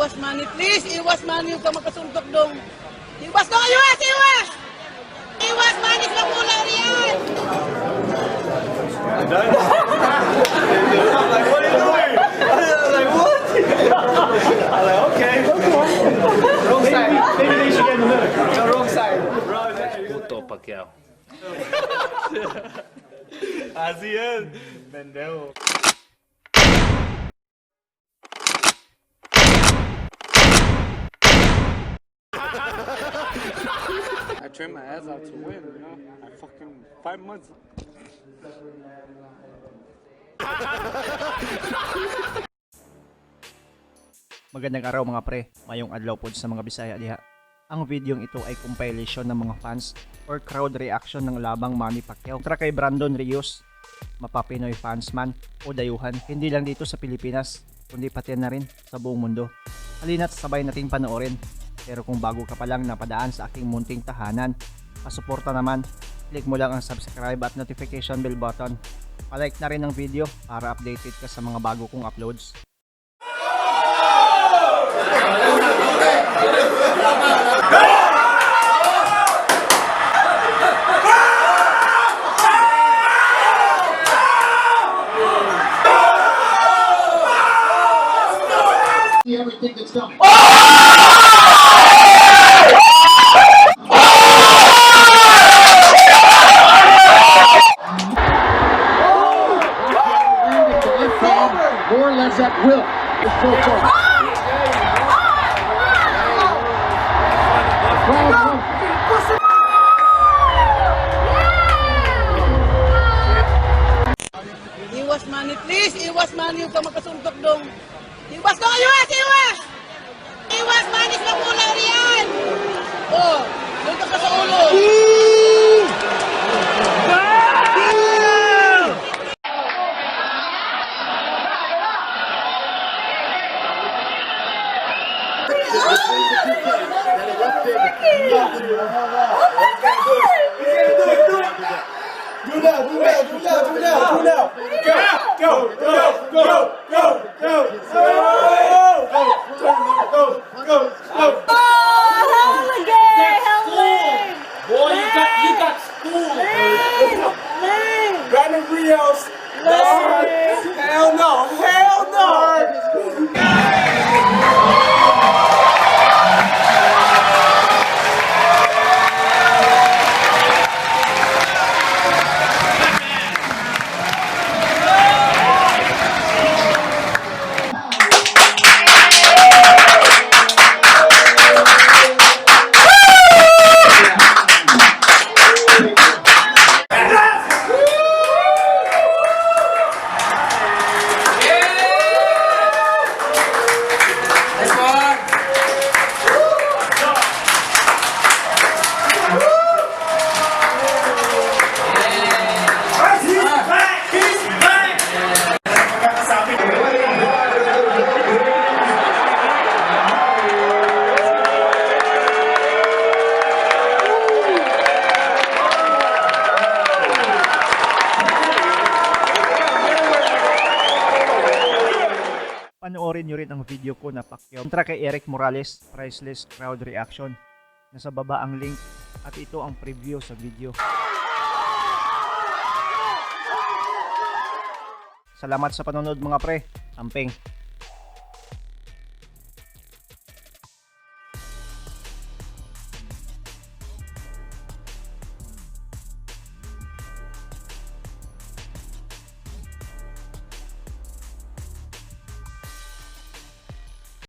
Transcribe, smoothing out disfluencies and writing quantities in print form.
Iwas Manny, please! Iwas Manny, huwag ka makasuntok dong! Iwas dong! Iwas! Iwas! Iwas Manny, sa mula riyan! I'm like, what are you doing? I was like, what? I'm like, okay. Wrong side. Maybe they should get in the middle. No, wrong side. Wrong side. Puto Pacquiao. Así es. Pendejo. I trained my ass out to win, you know? I fucking 5 months. Magandang araw mga pre, maayong adlaw po sa mga Bisaya diha. Ang videong ito ay compilation ng mga fans or crowd reaction ng labang Manny Pacquiao kontra kay Rios. Mapapinoy fans man o dayuhan, hindi lang dito sa Pilipinas, kundi pati na rin sa buong mundo. Halina't sabay nating panoorin. Pero kung bago ka pa lang napadaan sa aking munting tahanan, pasuporta naman, click mo lang ang subscribe at notification bell button. Palike na rin ang video para updated ka sa mga bago kong uploads. Everything that's coming. More or less at will. Iwas Manny, please! Iwas Manny, huwag ka makasuntok dong! Iwas dong! Iwas! Iwas! Iwas Manny, sa mula riyan! Oh, suntok ka sa ulo! Do now. Go. Boy, you got school. Brandon Rios. Hell no. Panoorin nyo rin ang video ko na Pacquiao kontra kay Eric Morales, priceless crowd reaction. Nasa baba ang link at ito ang preview sa video. Salamat sa panonood mga pre. Amping.